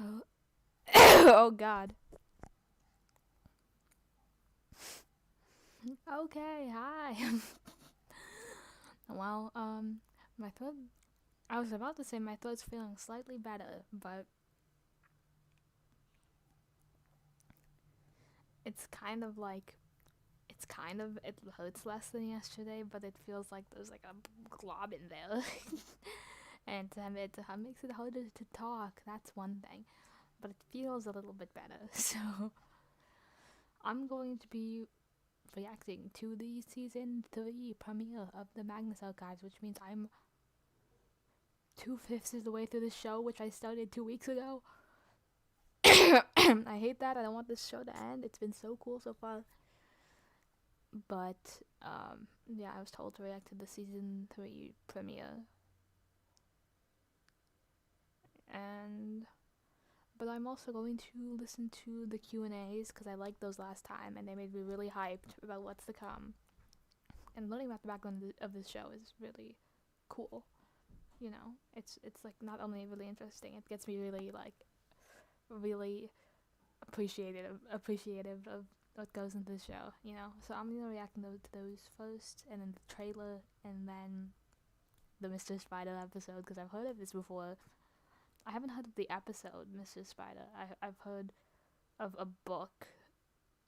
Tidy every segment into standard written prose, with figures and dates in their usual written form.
Oh, oh God. Okay, hi. well, my throat. I was about to say my throat's feeling slightly better, but it's kind of like it hurts less than yesterday, but it feels like there's like a glob in there, and it makes it harder to talk. That's one thing, but it feels a little bit better. So I'm going to be reacting to the season 3 premiere of the Magnus Archives, which means I'm 2/5 of the way through the show, which I started 2 weeks ago. I hate that. I don't want this show to end. It's been so cool so far. But, yeah, I was told to react to the season 3 premiere. And, but I'm also going to listen to the Q&As because I liked those last time and they made me really hyped about what's to come. And learning about the background of this show is really cool. You know, it's like not only really interesting, it gets me really appreciative of what goes into the show, you know. So I'm gonna react to those first, and then the trailer, and then the Mr. Spider episode because I've heard of this before. I haven't heard of the episode Mr. Spider. I've heard of a book,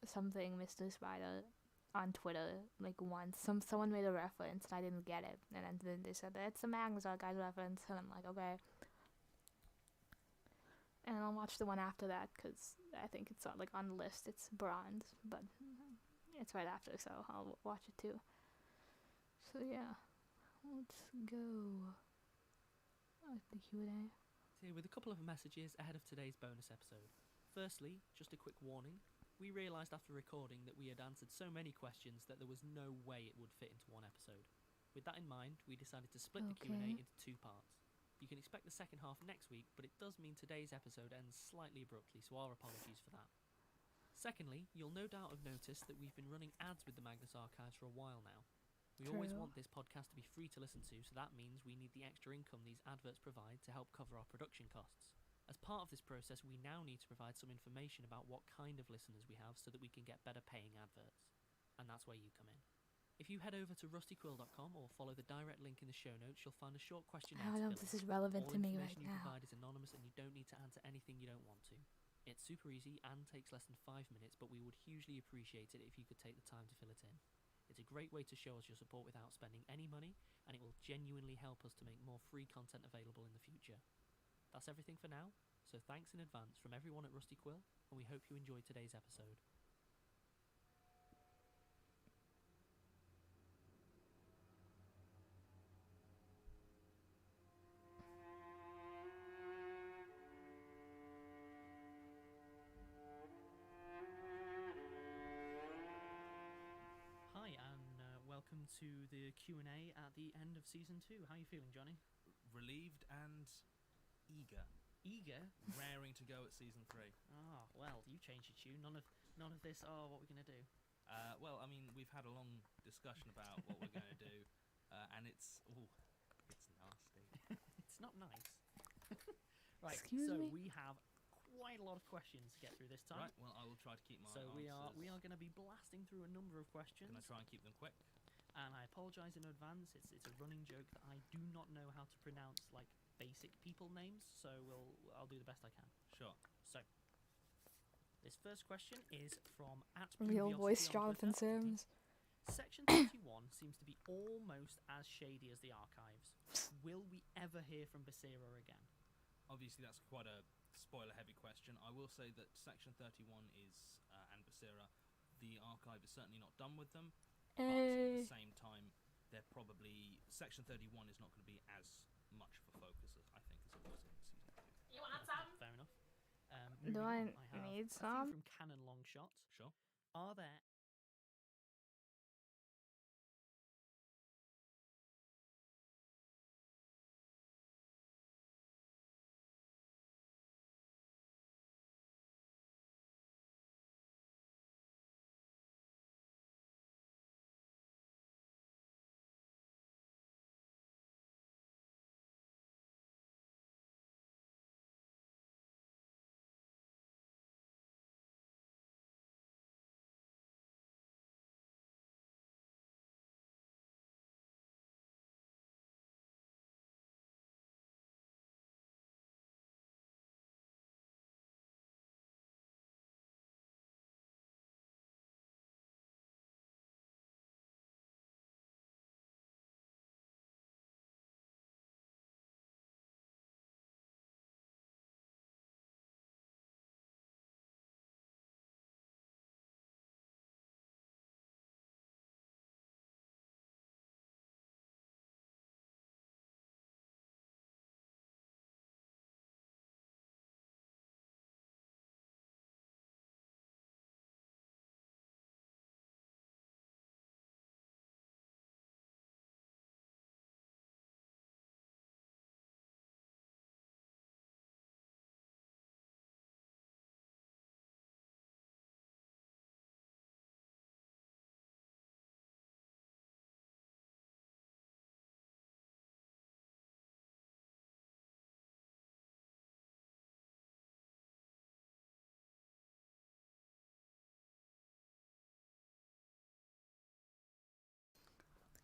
something Mr. Spider, on Twitter like once. Someone made a reference and I didn't get it, and then they said that it's a Magnus Archives reference, and I'm like, okay. And I'll watch the one after that because I think it's like on the list. It's bronze, but it's right after, so I'll watch it too. So yeah, let's go. The Q&A. Here with a couple of messages ahead of today's bonus episode. Firstly, just a quick warning. We realised after recording that we had answered so many questions that there was no way it would fit into one episode. With that in mind, we decided to split the Q&A into 2 parts. You can expect the second half next week, but it does mean today's episode ends slightly abruptly, so our apologies for that. Secondly, you'll no doubt have noticed that we've been running ads with the Magnus Archives for a while now. We always want this podcast to be free to listen to, so that means we need the extra income these adverts provide to help cover our production costs. As part of this process, we now need to provide some information about what kind of listeners we have so that we can get better paying adverts. And that's where you come in. If you head over to rustyquill.com or follow the direct link in the show notes, you'll find a short questionnaire I don't know to if fill this in. is relevant All to me right information you now. provide is anonymous and you don't need to answer anything you don't want to. It's super easy and takes less than 5 minutes, but we would hugely appreciate it if you could take the time to fill it in. It's a great way to show us your support without spending any money, and it will genuinely help us to make more free content available in the future. That's everything for now, so thanks in advance from everyone at Rusty Quill, and we hope you enjoyed today's episode. Hi, and welcome to the Q&A at the end of Season 2. How are you feeling, Johnny? Relieved and eager. Eager? Raring to go at Season 3. Ah, well, you changed your tune. None of this, oh, what we're going to do. Well, I mean, we've had a long discussion about what we're going to do, and it's nasty. It's not nice. Right, Excuse so me? we have quite a lot of questions to get through this time. Right, well, I will try to keep my So we are answers. going to be blasting through a number of questions. Can I try and keep them quick? And I apologise in advance. It's a running joke that I do not know how to pronounce like basic people names. So I'll do the best I can. Sure. So this first question is from Real voice @Curiosity on Jonathan Twitter. Sims. Section 31 seems to be almost as shady as the archives. Will we ever hear from Basira again? Obviously, that's quite a spoiler-heavy question. I will say that Section 31 is, and Basira, the archive is certainly not done with them. But at the same time, they're probably Section 31 is not going to be as much of a focus as I think as it was in Season 2. You want some? Fair enough. Do I have need a few some? from Canon Longshot. Sure. Are there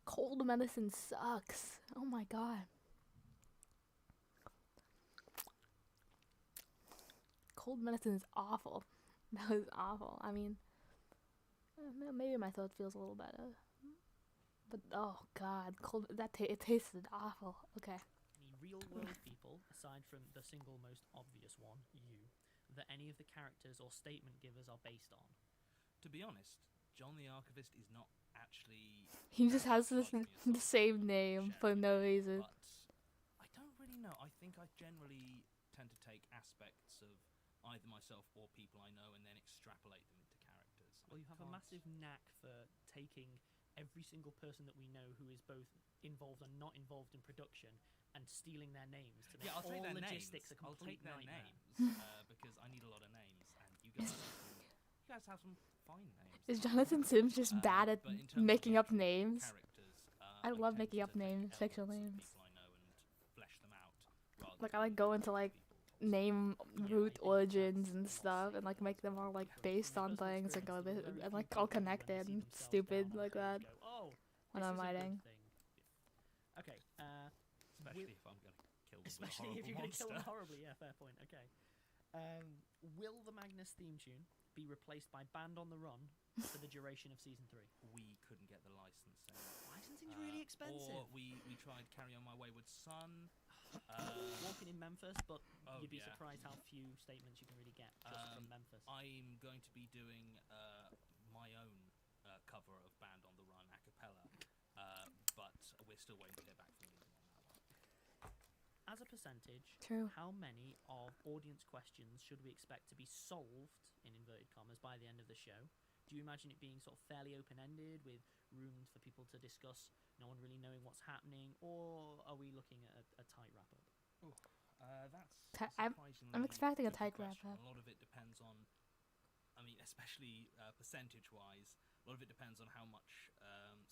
Cold medicine sucks. Oh my god. Cold medicine is awful. That was awful. I mean, maybe my throat feels a little better. But oh god, cold. It tasted awful. Okay. Any real world people, aside from the single most obvious one, you, that any of the characters or statement givers are based on? To be honest, John the Archivist is not actually. He just has like me as the same name for no reason. But I don't really know. I think I generally tend to take aspects of either myself or people I know and then extrapolate them into characters. Well, you have a massive knack for taking every single person that we know who is both involved and not involved in production and stealing their names to make I'll all take their logistics names. a complete I'll take their nightmare. names because I need a lot of names, and you guys have some fine names. Is Jonathan Sims just bad at but in terms of making up actual names? Characters, I love tend making to up take names, elements fictional of names. people I know and flesh them out, rather Like, than I like go into, like, people. name Yeah, root I think origins that's and a lot stuff, and safer like make them all like because based from on personal things and go experience, this there's and very like few all people when they connected see and themselves stupid down on like stage that go, oh, when this I'm is a good writing. thing. Okay, Especially if I'm going to kill them with a especially if horrible you're going to kill them monster. horribly. Yeah, fair point. Okay. Will the Magnus theme tune be replaced by Band on the Run for the duration of season 3? We couldn't get the licensing. Licensing's really expensive. Or we tried Carry On My Wayward Son. Walking in Memphis, but Oh, you'd be yeah. surprised how few statements you can really get just from Memphis. I'm going to be doing my own cover of Band on the Run a cappella, but we're still waiting to hear back from them on that one. As a percentage, True. how many of audience questions should we expect to be solved, in inverted commas, by the end of the show? Do you imagine it being sort of fairly open-ended, with room for people to discuss, no one really knowing what's happening, or are we looking at a tight wrap-up? That's I'm surprisingly expecting a good tight question. wrap-up. A lot of it depends on, I mean, especially percentage-wise, a lot of it depends on how much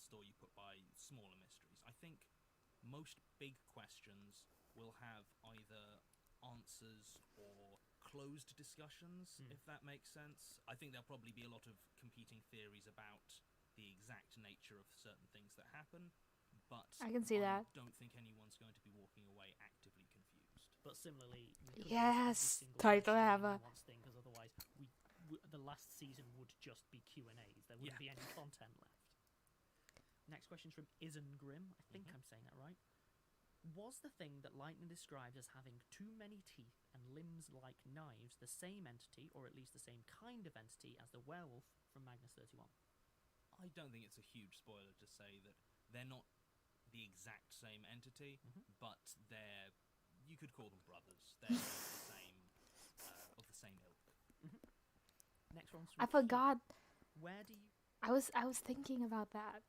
store you put by smaller mysteries. I think most big questions will have either answers or closed discussions, if that makes sense. I think there'll probably be a lot of competing theories about the exact nature of certain things that happen, but I can see that. don't think anyone's going to be walking away actively confused. But similarly, we couldn't Yes, answer every single tight question in wrap-up. once thing, because otherwise the last season would just be Q&As. There wouldn't be any content left. Next question's from Isn Grim. I think I'm saying that right. Was the thing that Lightning described as having too many teeth and limbs like knives the same entity, or at least the same kind of entity, as the werewolf from Magnus 31? I don't think it's a huge spoiler to say that they're not the exact same entity, but they're, you could call them brothers. They're of the same ilk. Next one's from I forgot. Where do you... I was thinking about that.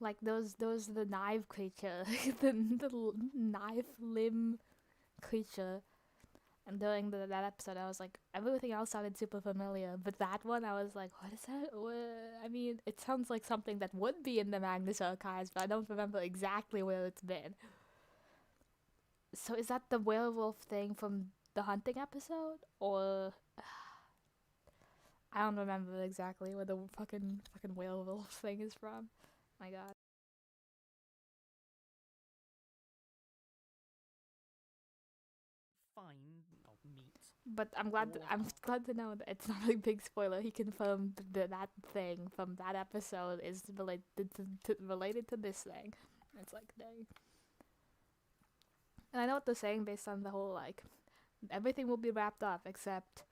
Like those the knife creature, the knife limb creature. And during that episode, I was like, everything else sounded super familiar, but that one, I was like, what is that? I mean, it sounds like something that would be in the Magnus Archives, but I don't remember exactly where it's been. So is that the werewolf thing from the hunting episode, or I don't remember exactly where the fucking werewolf thing is from. My god. Find meat. But I'm glad to know that it's not a big spoiler. He confirmed that thing from that episode is related to this thing. It's like, dang. And I know what they're saying based on the whole, like, everything will be wrapped up except,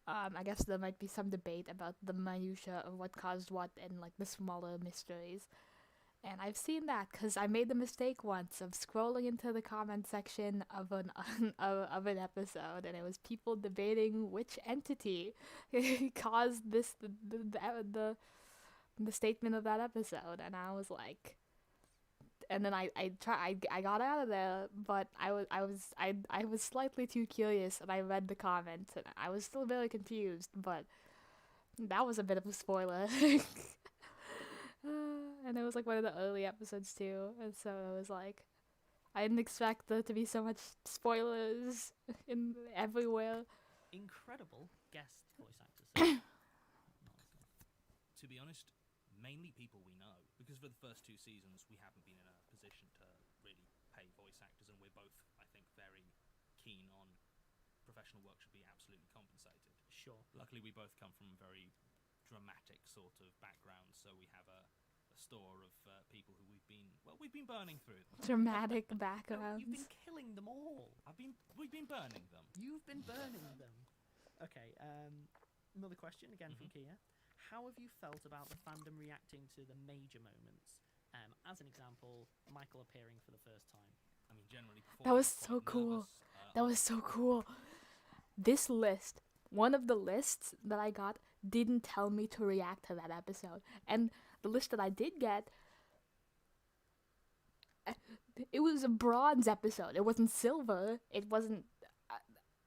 I guess there might be some debate about the minutia of what caused what and, like, the smaller mysteries. And I've seen that because I made the mistake once of scrolling into the comment section of an of an episode, and it was people debating which entity caused this the statement of that episode, and I was like, and then I got out of there, but I was slightly too curious, and I read the comments, and I was still very confused, but that was a bit of a spoiler. And it was like one of the early episodes too, and so it was like, I didn't expect there to be so much spoilers in everywhere. Incredible guest voice actors. To be honest, mainly people we know, because because for the first 2 seasons we haven't been in a position to really pay voice actors, and we're both, I think, very keen on professional work should be absolutely compensated. Sure. Luckily, we both come from very dramatic sort of backgrounds, so we have a store of people who we've been burning through them. Dramatic No, backgrounds. you've been killing them all. We've been burning them. You've been burning them. Okay, another question, again from Kia. How have you felt about the fandom reacting to the major moments? As an example, Michael appearing for the first time. I mean, generally, That was so cool. That was so cool. This list, one of the lists that I got, didn't tell me to react to that episode. And the list that I did get, it was a bronze episode. It wasn't silver. It wasn't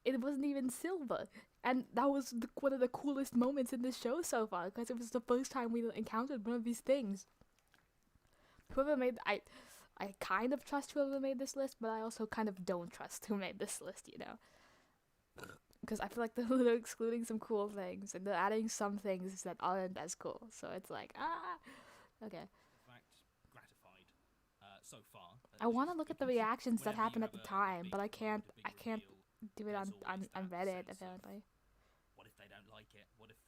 even silver. And that was one of the coolest moments in this show so far, because it was the first time we encountered one of these things. Whoever made... I kind of trust whoever made this list, but I also kind of don't trust who made this list, you know? Because I feel like they're excluding some cool things, and they're adding some things that aren't as cool. So it's like, okay. In fact, gratified so far. I want to look at the because reactions that whenever happened you at the have a time, big but I moment, can't a big reveal, do it there's on always that Reddit, sense of, apparently. what if they don't like it? What if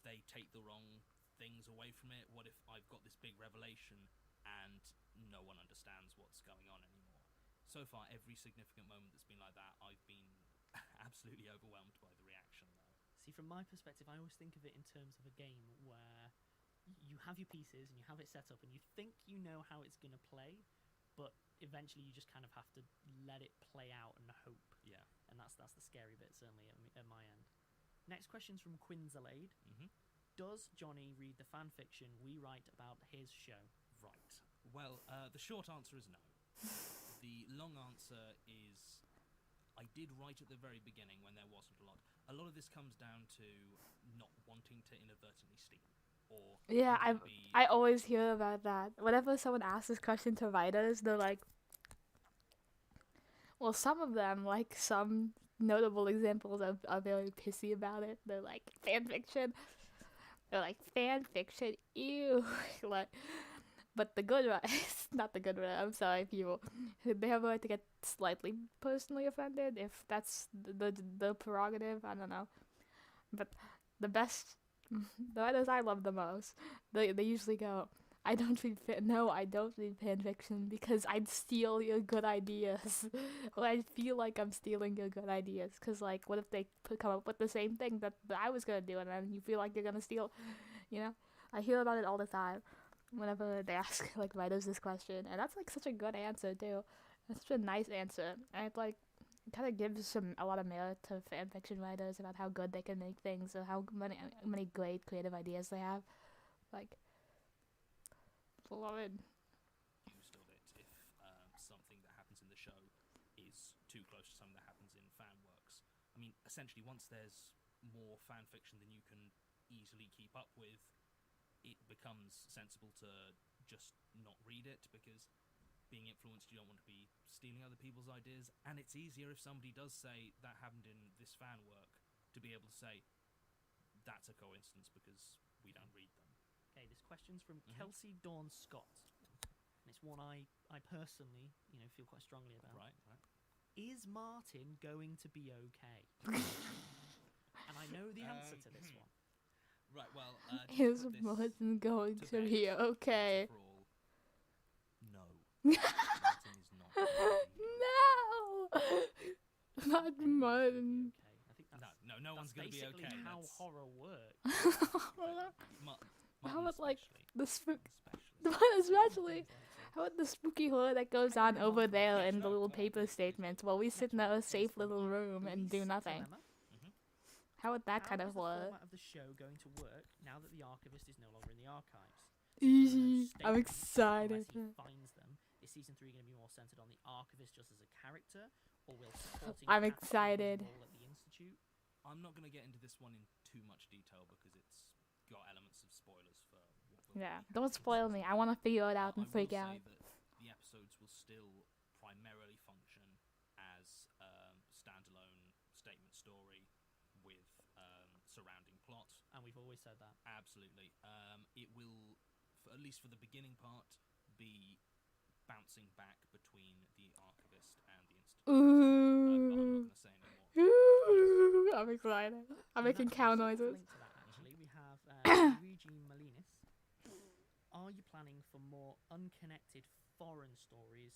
they take the wrong things away from it? What if I've got this big revelation and no one understands what's going on anymore? So far, every significant moment that's been like that, I've been absolutely overwhelmed by the reaction, though. See, from my perspective, I always think of it in terms of a game where you have your pieces and you have it set up and you think you know how it's going to play, but eventually you just kind of have to let it play out and hope. Yeah. And that's the scary bit, certainly, at my end. Next question's from Quinzalade. Does Johnny read the fan fiction we write about his show? Right. Well, the short answer is no. The long answer is I did write at the very beginning when there wasn't a lot. A lot of this comes down to not wanting to inadvertently steal. Or Yeah, I always hear about that. Whenever someone asks this question to writers, they're like, well, some of them, like some notable examples, are very pissy about it. They're like, fan fiction. They're like, fan fiction, ew. Like, but the good writers, not the good writers, I'm sorry, people, they have a right to get slightly personally offended, if that's the prerogative, I don't know. But the best, the writers I love the most, they usually go, I don't read fan fiction because I'd steal your good ideas. Or I feel like I'm stealing your good ideas. Because, like, what if they come up with the same thing that I was going to do and then you feel like you're going to steal, you know? I hear about it all the time whenever they ask, like, writers this question. And that's, like, such a good answer, too. That's such a nice answer. And it, like, kind of gives a lot of merit to fan fiction writers about how good they can make things or how many great creative ideas they have. Like, love it. Used of it if something that happens in the show is too close to something that happens in fan works. I mean, essentially, once there's more fan fiction than you can easily keep up with, it becomes sensible to just not read it, because being influenced, you don't want to be stealing other people's ideas, and it's easier if somebody does say that happened in this fan work to be able to say that's a coincidence because we don't read them. Okay, this question's from Kelsey Dawn Scott, and it's one I personally, feel quite strongly about. Right. Is Martin going to be okay? And I know the answer to this one. Right, well, Is Martin going to be okay? No. Martin is not going to be No! Not Martin. Okay. I think no one's going to be okay. Basically how That's horror works. How about, like, the spook... especially. Especially... How about the spooky horror that goes on over there in the little paper statements while we sit in our safe little room and do nothing? How would that kind of How is the horror? format of the show going to work now that the archivist is no longer in the archives? Easy. I'm Statements, excited. Unless he finds them. Is season 3 going to be more centered on the archivist just as a character, or will supporting I'm cast play a excited. role at the institute? I'm not going to get into this one in too much detail because it's got elements of spoilers for what will Yeah, be don't happening. spoil me. I want to figure it out and freak I out. will say that the episodes will still primarily function as standalone statement story with surrounding plot. And we've always said that. Absolutely. It will at least for the beginning part, be bouncing back between the archivist and the institute. But I'm not going to say anymore. Ooh, I'm excited. I'm In making that cow case, noises. Linked to that, actually, we have Luigi Malinis. Are you planning for more unconnected foreign stories?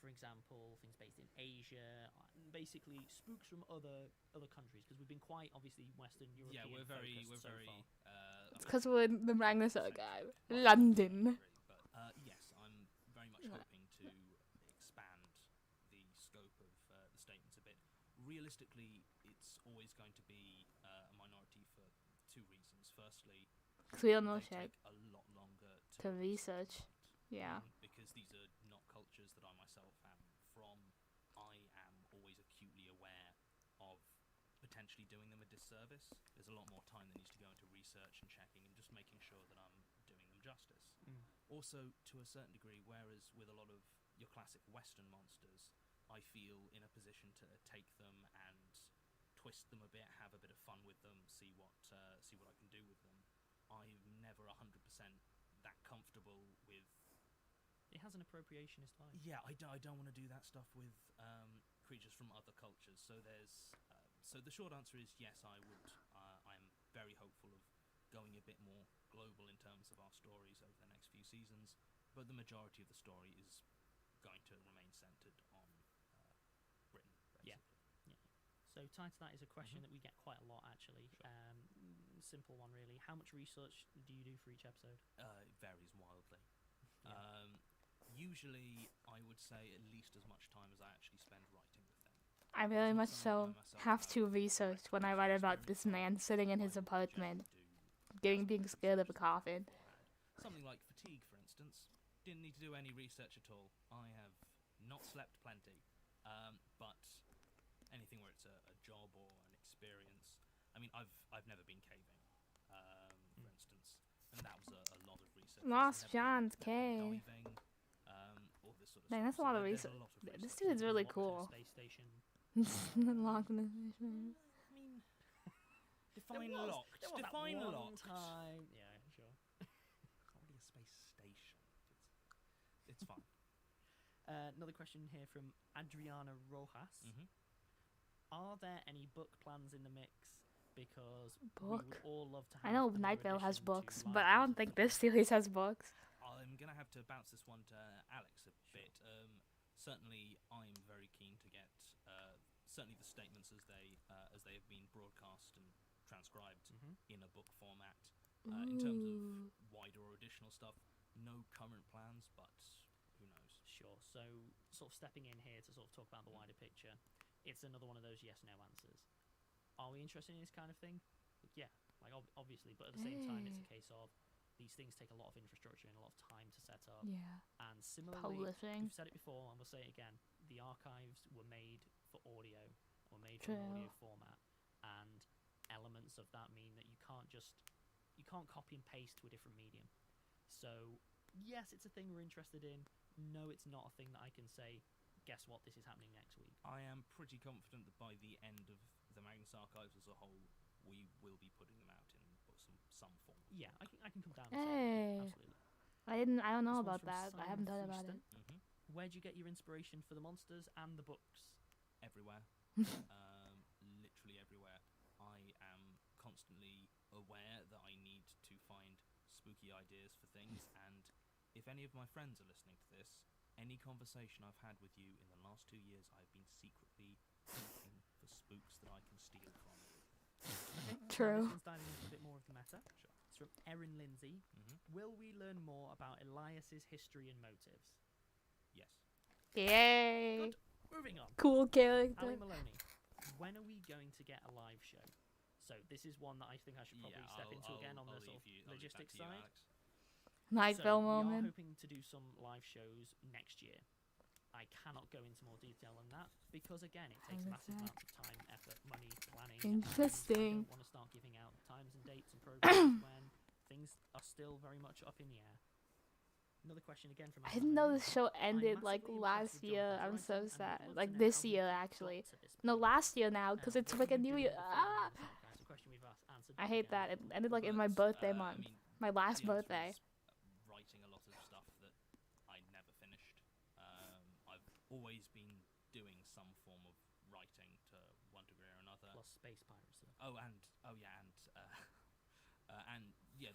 For example, things based in Asia, basically spooks from other countries, because we've been quite obviously Western European. Yeah, we're very. It's because we're in the Magnus Archives, Well, London. But yes, I'm very much hoping to expand the scope of the statements a bit. Realistically, it's always going to be a minority for two reasons. Firstly, Because we don't know they shit take a lot longer to research. Yeah. because these are not cultures that I myself am from. I am always acutely aware of potentially doing them a disservice. There's a lot more time that needs to go into research and checking and just making sure that I'm doing them justice. Also, to a certain degree, whereas with a lot of your classic Western monsters, I feel in a position to take them and twist them a bit, have a bit of fun with them, see what I can do with them. I'm never 100% that comfortable with. It has an appropriationist vibe. Yeah, I don't want to do that stuff with creatures from other cultures. So there's so the short answer is yes, I would. I'm very hopeful of going a bit more global in terms of our stories over the next few seasons, but the majority of the story is going to remain centered on Britain, basically. Yeah. So tied to that is a question that we get quite a lot, actually. Sure. Simple one, really. How much research do you do for each episode? It varies wildly. Yeah. Usually, I would say at least as much time as I actually spend writing with them. I very It's not much something so I myself have to research when I write about this man sitting in his apartment, being scared of a coffin. Something like fatigue, for instance, didn't need to do any research at all. I have not slept plenty, but anything where it's a job or an experience. I mean, I've never been caving, for instance, and that was a lot of research. Lost I've never John's been cave. diving, all this sort of Dang, stuff. that's a lot of There's research. a lot of This research. dude's really Walk to cool. the space station. Locked in the station. I mean, define locked. There was that Define one locked. time. Yeah, sure. It's not really a space station. It's fine. Another question here from Adriana Rojas. Mm-hmm. Are there any book plans in the mix? Because we Book? would all love to have. I know another Night Vale has addition to books, Live but I don't Music think for this the- series has books. I'm gonna have to bounce this one to Alex a bit. Certainly, I'm very keen to get certainly the statements as they have been broadcast and transcribed in a book format. In terms of wider or additional stuff, no current plans, but who knows? Sure. So, sort of stepping in here to sort of talk about the wider picture, it's another one of those yes/no answers. Are we interested in this kind of thing? Yeah, like obviously, but at the same time, it's a case of these things take a lot of infrastructure and a lot of time to set up. Yeah. And similarly, Publishing. we've said it before and we'll say it again, the archives were made for audio, or made for an audio format, and elements of that mean that you can't copy and paste to a different medium. So yes, it's a thing we're interested in. No, it's not a thing that I can say, guess what, this is happening next week. I am pretty confident that by the end of the Magnus Archives as a whole, we will be putting them out in some form. Yeah, I can come down and say Hey. it, absolutely. I don't know This one's about from that. I Simon haven't thought about it. Fleeston. Where'd you get your inspiration for the monsters and the books? Everywhere. Literally everywhere. I am constantly aware that I need to find spooky ideas for things, and if any of my friends are listening to this, any conversation I've had with you in the last 2 years, I've been secretly looking for spooks that I can steal from you. True. This one's diving into a bit more of the meta. Sure. It's from Erin Lindsay. Will we learn more about Elias's history and motives? Yes. Yay. Good. Moving on. Cool Ali character. Maloney. When are we going to get a live show? So this is one that I think I should probably step into again on the sort of logistics side. Night So Vale we are moment. hoping to do some live shows next year. I cannot go into more detail than that because again it takes massive amounts of time, effort, money, planning. and Interesting. I don't want to start giving out times and dates and programs when things are still very much up in the air. Another question again from I didn't know Maloney. the show ended I'm like massively last impressed with year. Jonathan's I'm so writing and sad. would love Like to know this how you year got actually. to this No, point. last year now because it's What freaking have you New been Year. doing before Ah! the podcast? A question we've answered I hate again that. It before. ended like in my But, birthday I month. mean, My last the answer birthday. is, writing writing to one degree or another. Plus space piracy.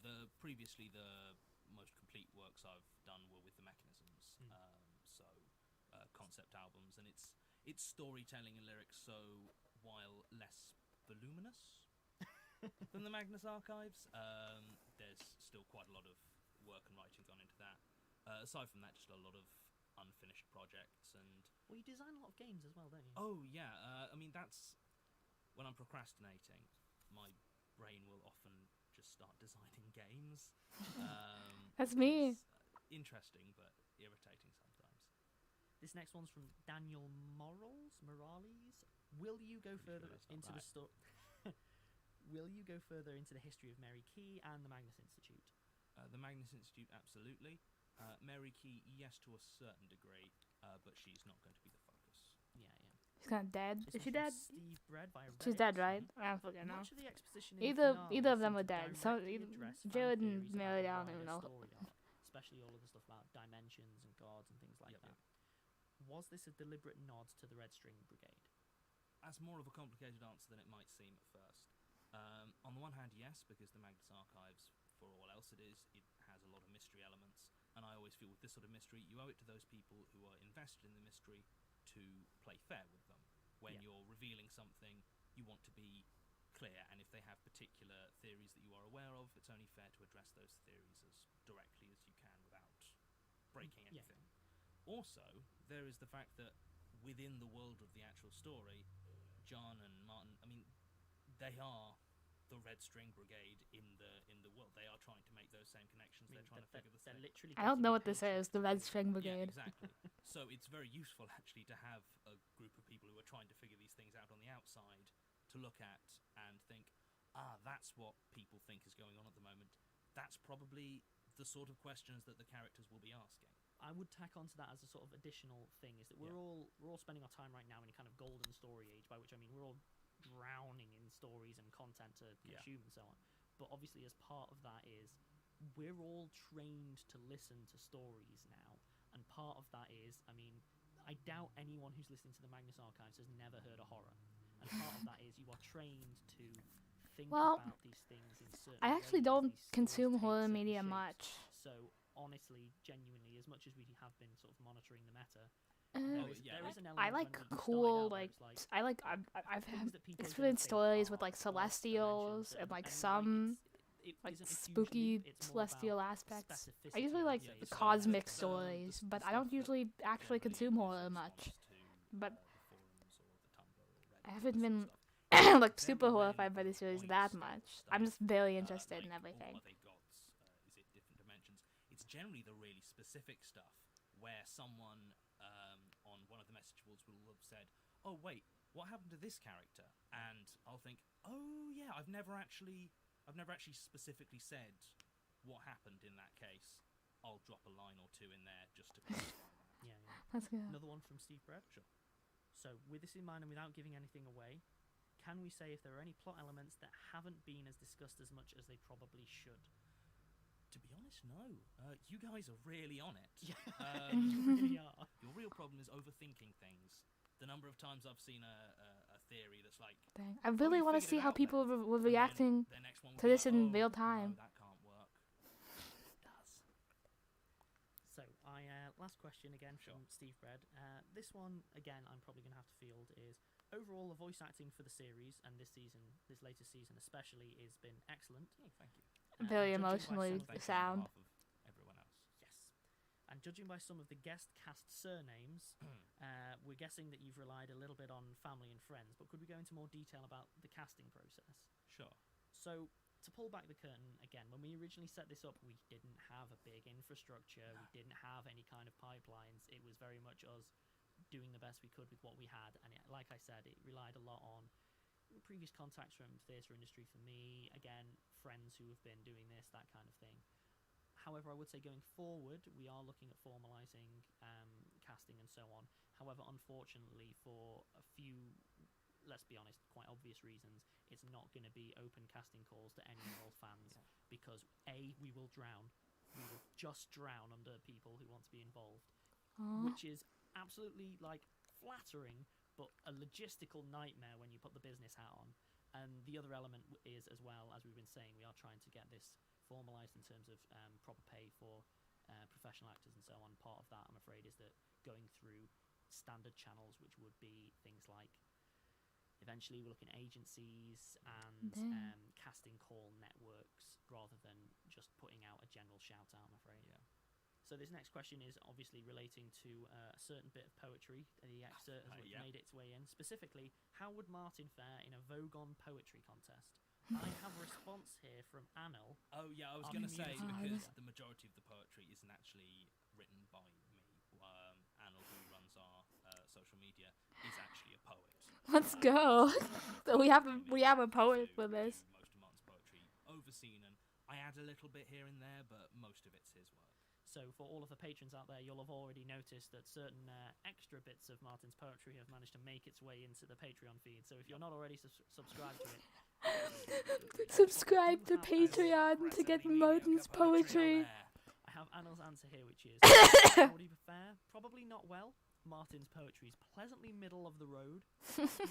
The previously the most complete works I've done were with the Mechanisms, concept albums, and it's storytelling and lyrics. So while less voluminous than the Magnus Archives, there's still quite a lot of work and writing gone into that. Aside from that, just a lot of unfinished projects and. Well, you design a lot of games as well, don't you? Oh yeah, I mean that's when I'm procrastinating, my brain will often just start designing games. That's me. Interesting but irritating sometimes. This next one's from Daniel Morales. Will you go further into the story? Will you go further into the history of Mary Key and the Magnus Institute? The Magnus Institute, absolutely. Mary Key, yes, to a certain degree, but she's not going to be the focus. Yeah. She's kind of dead. This Is she one's dead? from Steve Bread via She's Reddit. dead, right? I don't fucking know. Much of the exposition in the Either finale of them seemed were to dead. So directly address fan Jared and theories about Mary, the I don't even wider know. story arc, especially all of the stuff about dimensions and gods and things like Yep, that. Was this a deliberate nod to the Red String Brigade? That's more of a complicated answer than it might seem at first. On the one hand, yes, because the Magnus Archives, for all else it is, it has a lot of mystery elements, and I always feel with this sort of mystery, you owe it to those people who are invested in the mystery to play fair with them. When you're revealing something, you want to be clear, and if they have particular theories that you are aware of, it's only fair to address those theories as directly as you can without breaking anything. Also, there is the fact that within the world of the actual story, John and Martin, I mean, they are the Red String Brigade in the world. They are trying to make those same connections. They're trying to figure the same. Literally I don't know what this getting is. The Red String Brigade. Yeah, exactly. So it's very useful actually to have a group of people who are trying to figure these things out on the outside to look at and think, that's what people think is going on at the moment. That's probably the sort of questions that the characters will be asking. I would tack onto that as a sort of additional thing is that we're all spending our time right now in a kind of golden story age, by which I mean we're all drowning in stories and content to consume and so on. But obviously, as part of that is we're all trained to listen to stories now, and part of that is, I mean, I doubt anyone who's listening to the Magnus Archives has never heard a horror, and part of that is you are trained to think about these things in certain I actually ways, don't these consume stories take horror certain media shapes. much. So honestly, genuinely, as much as we have been sort of monitoring the meta, Uh, there is an element I like when we cool, started out where like it's I've things that people are gonna experienced think stories are with like lost celestials dimensions and like it's- some it like isn't a huge spooky leap, it's more about celestial aspects. I specificity, usually I'd like say, the so cosmic the stories, stuff but I don't that usually actually generally consume is horror in much. response to, But the forums or the Tumblr or Reddit I and haven't that been sort of stuff. like They're super really horrified by the series point that scale much. stuff, I'm just very interested in like, everything. are they gods? Is it different dimensions? It's generally the really specific stuff where someone on one of the message boards will have said, "Oh wait, what happened to this character?" And I'll think, "Oh yeah, I've never actually specifically said what happened in that case. I'll drop a line or two in there just to clarify that." Yeah. That's good. Another one from Steve Bread. Sure. So, with this in mind and without giving anything away, can we say if there are any plot elements that haven't been as discussed as much as they probably should? To be honest, no. You guys are really on it. Yeah, You really are. Your real problem is overthinking things. The number of times I've seen a theory that's like, Dang. I really you want to figured see it how out people then. were and then reacting the next one will to be this like, in "Oh, real time. No, that can't work. It does. So, last question again from Steve Bread. This one, again, I'm probably going to have to field is, overall, the voice acting for the series, and this latest season especially, has been excellent. Oh, thank you. Very Judging by emotionally some of Thank you sound. on behalf of everyone else. Yes. And judging by some of the guest cast surnames, we're guessing that you've relied a little bit on family and friends, but could we go into more detail about the casting process? Sure. So, to pull back the curtain, again, when we originally set this up, we didn't have a big infrastructure, we didn't have any kind of pipelines. It was very much us doing the best we could with what we had, and like I said, it relied a lot on previous contacts from theatre industry for me, again, friends who have been doing this, that kind of thing. However, I would say going forward, we are looking at formalising casting and so on. However, unfortunately, for a few, let's be honest, quite obvious reasons, it's not going to be open casting calls to any and all fans because A, we will drown. We will just drown under people who want to be involved, Aw. which is absolutely, like, flattering, but a logistical nightmare when you put the business hat on. And the other element is, as well, as we've been saying, we are trying to get this formalised in terms of proper pay for professional actors and so on. Part of that, I'm afraid, is that going through standard channels, which would be things like, eventually we're looking at agencies and casting call networks rather than just putting out a general shout out, I'm afraid. Yeah. So this next question is obviously relating to a certain bit of poetry. The excerpt has made its way in. Specifically, how would Martin fare in a Vogon poetry contest? I have a response here from Anil. Oh yeah, I was Our going to say, community because the majority of the poetry isn't actually written by me. Anil, who runs our social media, is actually a poet. Let's go. So we have a poet for this. Most of Martin's poetry overseen, and I add a little bit here and there, but most of it's his work. So for all of the patrons out there, you'll have already noticed that certain extra bits of Martin's poetry have managed to make its way into the Patreon feed. So if you're not already subscribed to it, Subscribe to Patreon to get Martin's poetry. I have Anil's answer here, which is, how would he fare? Probably not well. Martin's poetry is pleasantly middle of the road.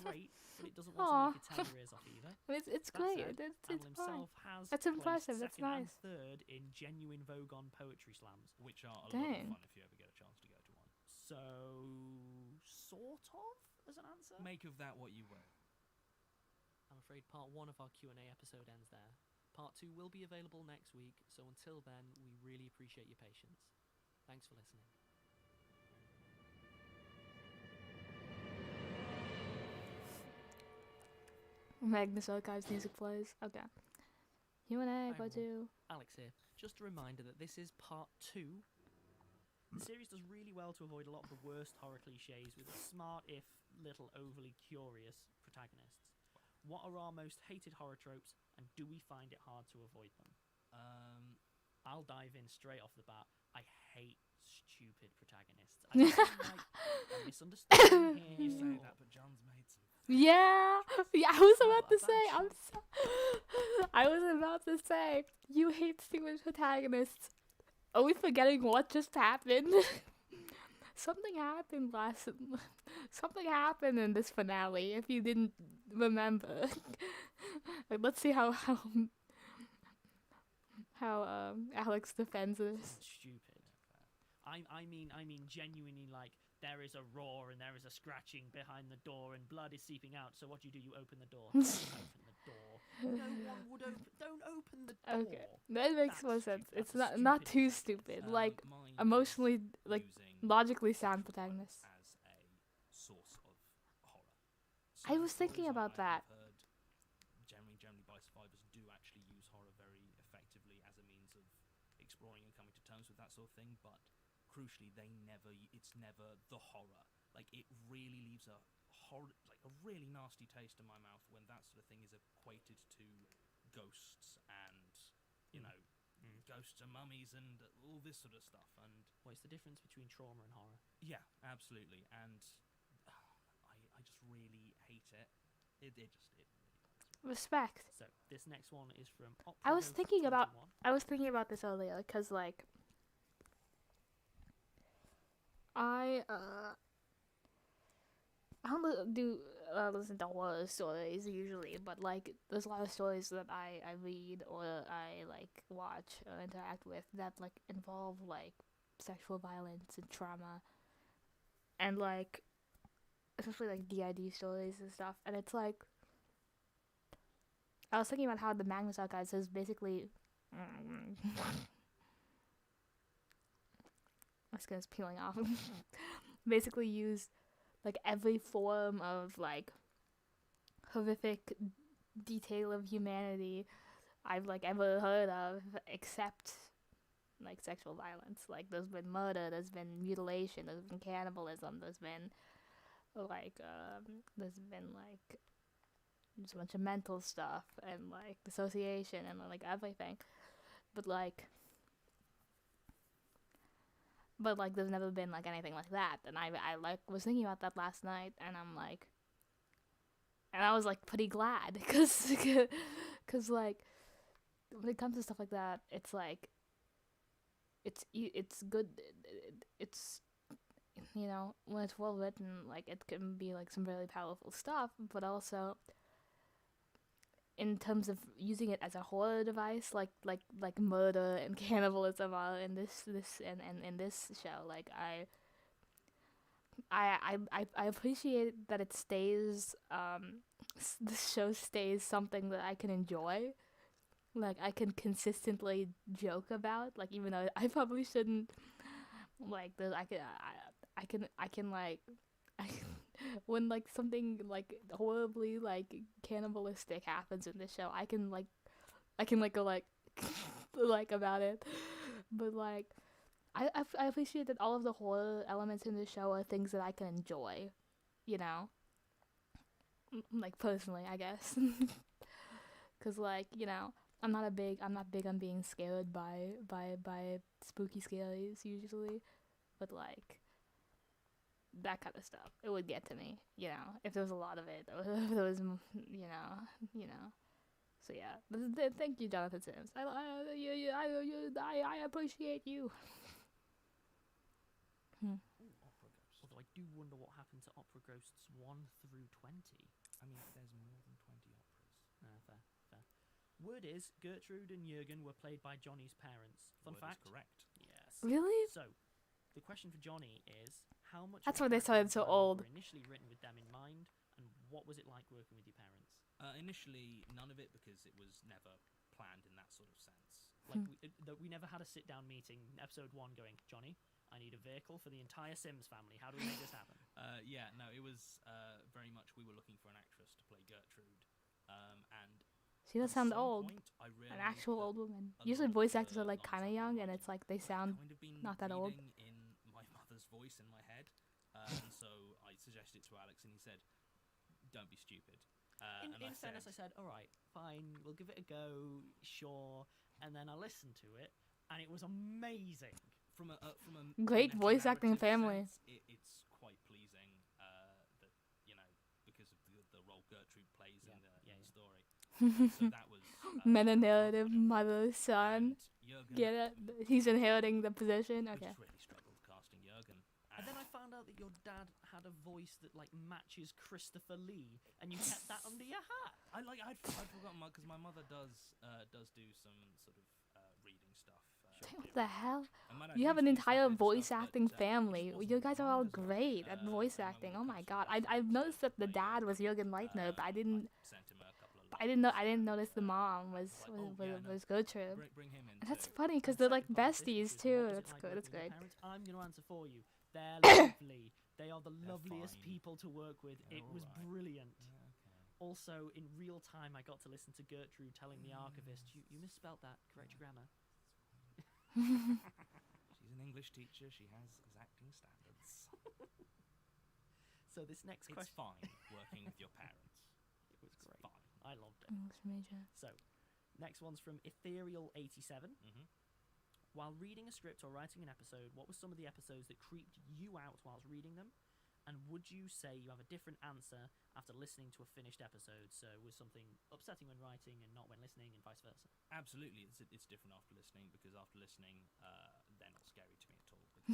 Great, but it doesn't want to make you tear your ears off either. It's That great. said, It's Anil fine. himself has That's placed impressive, that's second and nice. third in genuine Vogon poetry slams. Which are a lot of Dang. fun if you ever get a chance to go to one. So, sort of, as an answer? Make of that what you will. I'm afraid part 1 of our Q&A episode ends there. Part 2 will be available next week, so until then, we really appreciate your patience. Thanks for listening. Magnus Archives music plays. Okay. Q&A, Hi, go everyone. to. Alex here. Just a reminder that this is part 2. The series does really well to avoid a lot of the worst horror cliches with smart, if little overly curious, protagonists. What are our most hated horror tropes, and do we find it hard to avoid them? I'll dive in straight off the bat. I hate stupid protagonists. I just feel like a misunderstanding here. You say or- that, but John's made some. Yeah, I was about to a say. bunch. I was about to say you hate stupid protagonists. Are we forgetting what just happened? Something happened Something happened in this finale. If you didn't remember, like, let's see how Alex defends this. Stupid. I mean genuinely, like, there is a roar and there is a scratching behind the door and blood is seeping out. So what do? You open the door. Don't open the door. No one would open. Don't open the door. Okay, that makes That's more stupid. sense. It's That's not stupid. too stupid. Like, Mine emotionally, is like, using logically sound sexual protagonists. violence as a source of horror. I was stories thinking like about I've that. heard generally by survivors do actually use horror very effectively as a means of exploring and coming to terms with that sort of thing, but crucially it's never the horror. Like, it really leaves a really nasty taste in my mouth when that sort of thing is equated to ghosts and ghosts and mummies and all this sort of stuff. And What's the difference between trauma and horror? yeah, absolutely. And I just really hate it. It really bugs me. Respect. So this next one is from Opera I was Ghost thinking about 21. I was thinking about this earlier because, like, I don't do listen to horror stories usually, but, like, there's a lot of stories that I read or I, like, watch or interact with that, like, involve, like, sexual violence and trauma, and, like, especially, like, DID stories and stuff. And it's like, I was thinking about how the Magnus Archives is basically my skin's peeling off. Basically used, like, every form of, like, horrific detail of humanity I've, like, ever heard of, except, like, sexual violence. Like, there's been murder, there's been mutilation, there's been cannibalism, there's been, like, just a bunch of mental stuff and, like, dissociation and, like, everything. But there's never been, like, anything like that. And I like, was thinking about that last night, and I'm like, and I was, like, pretty glad, because, like, when it comes to stuff like that, it's, like, it's good, it's you know, when it's well written, like it can be like some really powerful stuff, but also in terms of using it as a horror device, like murder and cannibalism are in this and in this show. Like I appreciate that it stays this show stays something that I can enjoy. Like I can consistently joke about. Like even though I probably shouldn't. Like I can like I when like something like horribly like cannibalistic happens in this show, I can like go like like about it, but like I appreciate that all of the horror elements in the show are things that I can enjoy, you know, like personally, I guess, because like you know. I'm not big on being scared by spooky scaries usually, but like that kind of stuff. It would get to me, you know, if there was a lot of it. If there was, you know. So yeah, thank you, Jonathan Sims. I appreciate you. Ooh, Opera Ghosts. Although I do wonder what happened to Opera Ghosts 1 through 20. I mean, there's more than 20 operas. Fair. Word is, Gertrude and Jurgen were played by Johnny's parents. Fun Word fact? is correct. Yes. Really? So, the question for Johnny is, how much That's of why they sounded character so dialogue old. were initially written with them in mind, and what was it like working with your parents? Initially, none of it because it was never planned in that sort of sense. Like, we never had a sit-down meeting, episode 1, going, Johnny, I need a vehicle for the entire Sims family. How do we make this happen? Yeah, no, it was very much we were looking for an actress to play Gertrude, and She does at sound some old. point, I An realised actual that old woman. a Usually lot of voice the actors are like lines kind of I've been young, and writing it's like they I've sound kind of been not that old. reading in my mother's voice in my head, and so I suggested it to Alex, and he said, "Don't be stupid." In fairness, I said, all right, fine, we'll give it a go, sure. And then I listened to it, and it was amazing. from a Great voice acting meta-narrative family. sense, it's quite pleasing that you know because of the role Gertrude plays in the story. So that was Meta narrative, mother, son. and Jurgen, Get it? He's inheriting the position. we Okay. just really struggled casting Jurgen. And then I found out that your dad had a voice that like matches Christopher Lee, and you kept that under your hat. I'd forgotten because my mother does do some sort of reading stuff. What the hell? And my dad You have used an to do some entire weird voice stuff, acting but, it just family. wasn't You guys are all around as much, great at voice and acting. when Oh it my comes to god. voice I've noticed that the acting, dad was Jürgen Leitner, but I didn't sent him a couple of I didn't notice the mom was Gertrude. Bring him in. And that's too. funny because And they're like second part of this, besties which is, too. what was it That's like good. That's working with your great. parents? I'm going to answer for you. They're lovely. They are the They're loveliest fine. people to work with. They're It was alright. brilliant. Yeah, okay. Also, in real time, I got to listen to Gertrude telling the archivist, you misspelled that. Correct your grammar. She's an English teacher. She has exacting standards. So this next It's question, fine working with your parents. it was It's great. fine. I loved it. English major. So, next one's from Ethereal87. Mm-hmm. While reading a script or writing an episode, what were some of the episodes that creeped you out whilst reading them? And would you say you have a different answer after listening to a finished episode? So was something upsetting when writing and not when listening, and vice versa? Absolutely, it's different after listening because after listening, they're not scary to me at all because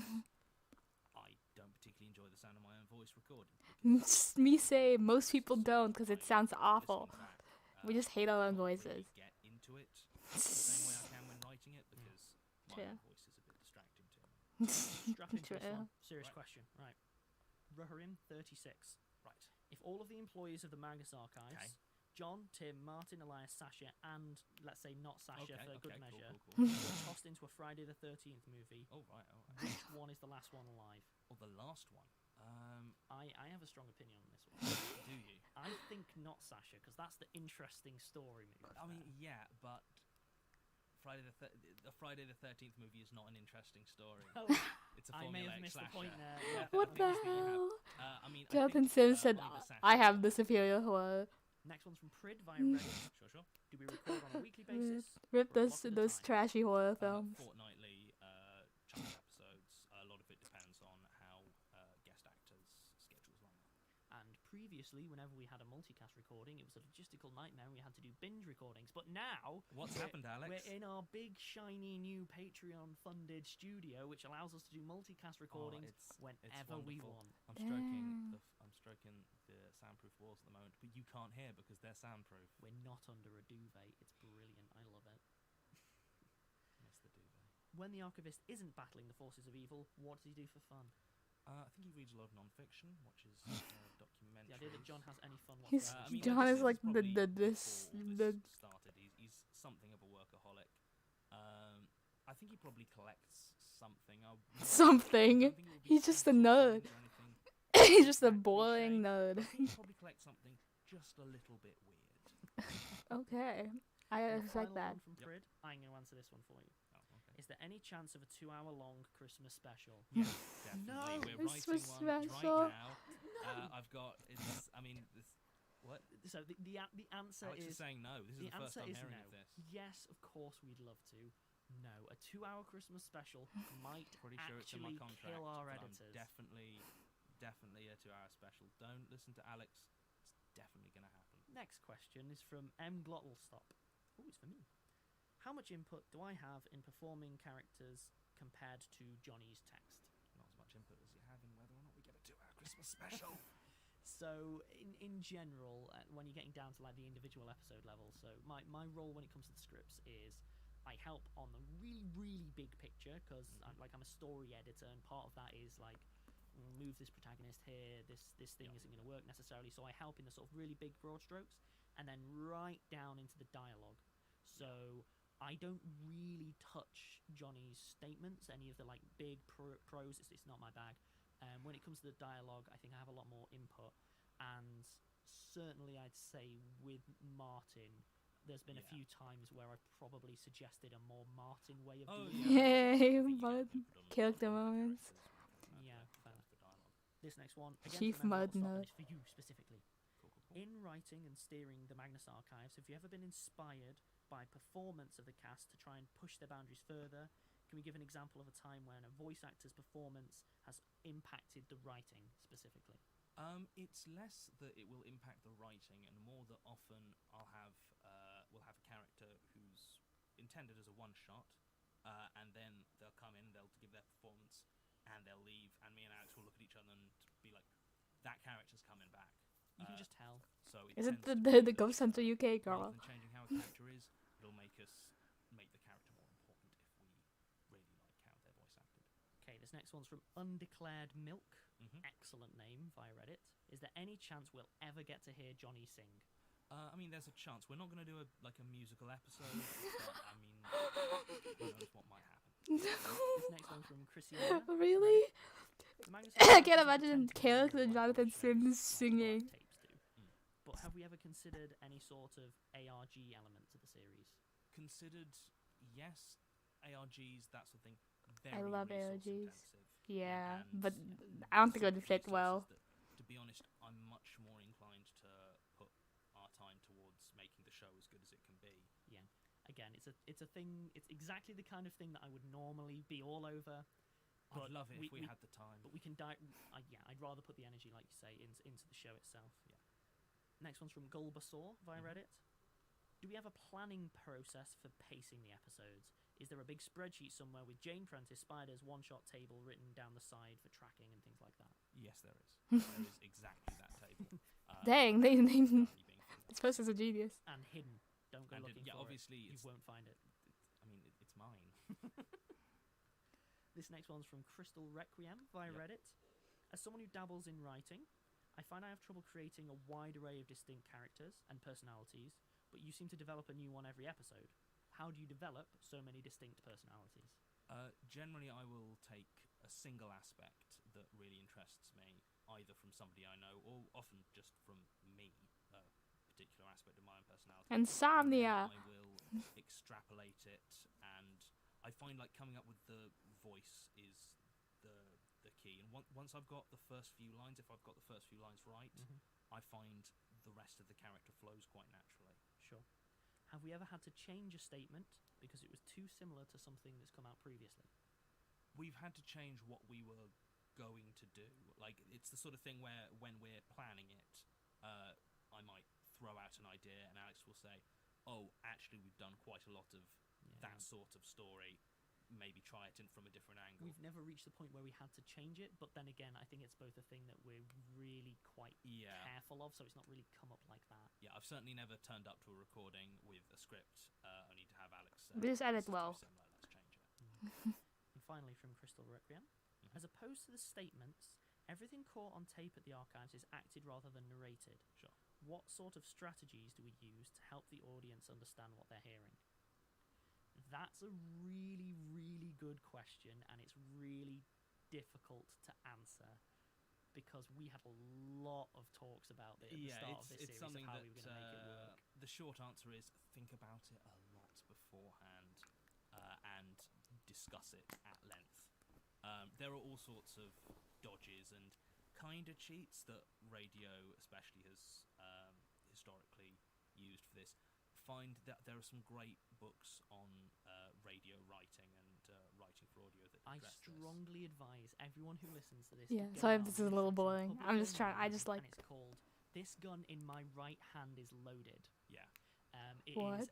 I don't particularly enjoy the sound of my own voice recorded. Me say most people don't because it I sounds listening awful. back, We just hate our own can't voices. Really get into it the same way I can when writing it because my True. own voice is a bit distracting to me. Strap into this True. one. Serious Right. question. Right. Ruharim36. Right. If all of the employees of the Magnus Archives, Okay. John, Tim, Martin, Elias, Sasha, and let's say not Sasha for good cool, measure, cool. were tossed into a Friday the 13th movie, Oh right, all right. which one is the last one alive? Or the last one. I have a strong opinion on this one. Do you? I think not Sasha, because that's the interesting story movie. I mean, yeah, but the Friday the 13th movie is not an interesting story. Oh, It's a I may have formulaic missed the slasher. point there. Yeah. What the I think you have. hell? I mean, I Jonathan think, Sims said, Oliver Sacks I is have fine. the superior horror. Next one's from Prid via Reddit. Sure. Do we record on a weekly basis? Rip or a those block at a those time? trashy horror films. Fortnightly chunk episodes. A lot of it depends on how guest actors' schedules line up. And previous previously, whenever we had a multicast recording, it was a logistical nightmare and we had to do binge recordings. But now... What's happened, Alex? We're in our big, shiny, new Patreon-funded studio, which allows us to do multicast recordings whenever we wonderful. want. I'm stroking the soundproof walls at the moment, but you can't hear because they're soundproof. We're not under a duvet. It's brilliant. I love it. Miss the duvet. When the archivist isn't battling the forces of evil, what does he do for fun? I think he reads a lot of non-fiction, watches documentaries. The idea that John has any fun He's- whatsoever. John is like the Started. He's something of a workaholic. I think he probably collects something. something. He's just a nerd. He's just a boring nerd. He probably collects something just a little bit weird. Okay, I And the respect final that. one from Yep. Prid. I'm going to answer this one for you. Oh, okay. Is there any chance of a 2-hour-long Christmas special? Yeah, definitely. No, We're writing Christmas one special. right now. I've got. What? So the answer Alex is is saying no. This is the first answer I'm is hearing no. of this. Yes, of course we'd love to. No, a 2-hour Christmas special might Pretty sure it's in my actually contract. kill our but editors. I'm definitely a 2-hour special. Don't listen to Alex. It's definitely going to happen. Next question is from M. Glottlestop. Oh, it's for me. How much input do I have in performing characters compared to Johnny's text? Not as much input as you have in whether or not we get a 2-hour Christmas special. So, in general, when you're getting down to like the individual episode level, so my role when it comes to the scripts is I help on the really, really big picture because I'm a story editor, and part of that is like move this protagonist here. This thing isn't going to work necessarily, so I help in the sort of really big broad strokes, and then right down into the dialogue. So I don't really touch Johnny's statements, any of the like big prose. It's not my bag. When it comes to the dialogue, I think I have a lot more input, and certainly I'd say with Martin, there's been a few times where I've probably suggested a more Martin way of doing it. Yay, Mud. Character moments. Yeah, fair. This next one, again Chief from Mud Emma Wattstop, and Nerd. it's for you specifically. In writing and steering the Magnus Archives, have you ever been inspired by performance of the cast to try and push their boundaries further? Can we give an example of a time when a voice actor's performance has impacted the writing specifically? It's less that it will impact the writing, and more that often we'll have a character who's intended as a one-shot, and then they'll come in, they'll give their performance, and they'll leave, and me and Alex will look at each other and be like, that character's coming back. You can just tell. So Is it tends to the be that Ghost Hunter UK rather girl? than changing how a character is, it'll make the character more important if we really like how they're voice acted. Okay, this next one's from Undeclared Milk. Mm-hmm. Excellent name via Reddit. Is there any chance we'll ever get to hear Johnny sing? I mean, there's a chance. We're not going to do a musical episode, but I mean, who knows what might happen. This next one's from Christiana. Really? The Magnus I Archives can't doesn't imagine tend to character record Jonathan shows Sims like singing. tapes do. But have we ever considered any sort of ARG element to the series? Considered, yes, ARGs, that sort of thing. I Very love resource ARGs. intensive. Yeah, and but I don't think it would some fit resources well. that, to be honest, I'm much more inclined to put our time towards making the show as good as it can be. Yeah. Again, it's a thing. It's exactly the kind of thing that I would normally be all over. But I'd love it if we had the time. But we can yeah, I'd rather put the energy, like you say, into the show itself. Yeah. Next one's from Gulbasaur via Reddit. Do we have a planning process for pacing the episodes? Is there a big spreadsheet somewhere with Jane Prentice Spider's one-shot table written down the side for tracking and things like that? Yes, there is. There is exactly that table. Dang, currently being this person's a genius. And hidden. Don't go looking yeah, for obviously it. You it's, won't find it. I mean, it's mine. This next one's from Crystal Requiem via Yep. Reddit. As someone who dabbles in writing, I find I have trouble creating a wide array of distinct characters and personalities, but you seem to develop a new one every episode. How do you develop so many distinct personalities? Generally, I will take a single aspect that really interests me, either from somebody I know or often just from me, a particular aspect of my own personality. Insomnia. And then I will extrapolate it, and I find like coming up with the voice is the key. And once I've got the first few lines, if I've got the first few lines right, I find the rest of the character flows quite naturally. Sure. Have we ever had to change a statement because it was too similar to something that's come out previously? We've had to change what we were going to do. Like, it's the sort of thing where when we're planning it, idea, and Alex will say, "Oh, actually, we've done quite a lot of that sort of story. Maybe try it in from a different angle." We've never reached the point where we had to change it, but then again, I think it's both a thing that we're really quite careful of, so it's not really come up like that. Yeah, I've certainly never turned up to a recording with a script only to have Alex say, Just edit "This is too well." similar, let's change it. And finally, from Crystal Requiem, as opposed to the statements, everything caught on tape at the archives is acted rather than narrated. Sure. What sort of strategies do we use to help the audience understand what they're hearing? That's a really, really good question, and it's really difficult to answer because we had a lot of talks about it at the start of this series of how we were going to make it work. The short answer is think about it a lot beforehand and discuss it at length. There are all sorts of dodges and kind of cheats that radio especially has historically used for this. Find that there are some great books on radio writing and writing for audio that I address strongly advise everyone who listens to this. Yeah, to go sorry if out this and is a little listen to boring. public I'm just trying. I domain, just like. And it's called "This Gun in My Right Hand Is Loaded." Yeah. It What? is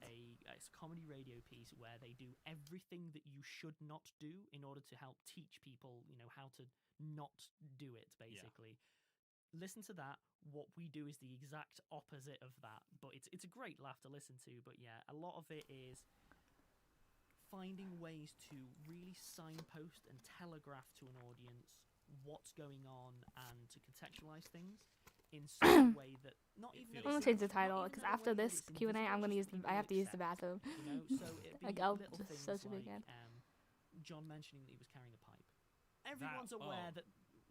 it's a comedy radio piece where they do everything that you should not do in order to help teach people, how to not do it, basically. Listen to that. What we do is the exact opposite of that, but it's a great laugh to listen to. But yeah, a lot of it is finding ways to really signpost and telegraph to an audience what's going on and to contextualize things in such a way that not It even feels that I'm gonna it's- change the not title even because in a after way that this it's Q&A, I'm gonna invisible, use just I have to use the accept, bathroom. So it'd be Like, I'll little just things search it like again. John mentioning that he was carrying a pipe. Everyone's aware that.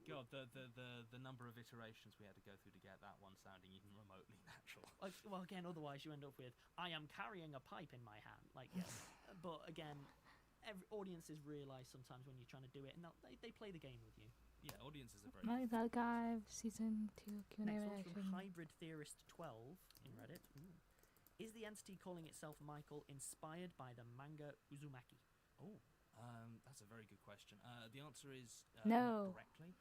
God, the number of iterations we had to go through to get that one sounding even remotely natural. Well, again, otherwise you end up with "I am carrying a pipe in my hand." But again, audiences realise sometimes when you're trying to do it, and they play the game with you. Yeah, audiences are very. Magnus Archives Season 2 Q&A Next one's reaction. from Hybrid Theorist 12 in Reddit. Is the entity calling itself Michael inspired by the manga Uzumaki? Oh, that's a very good question. The answer is No. not directly.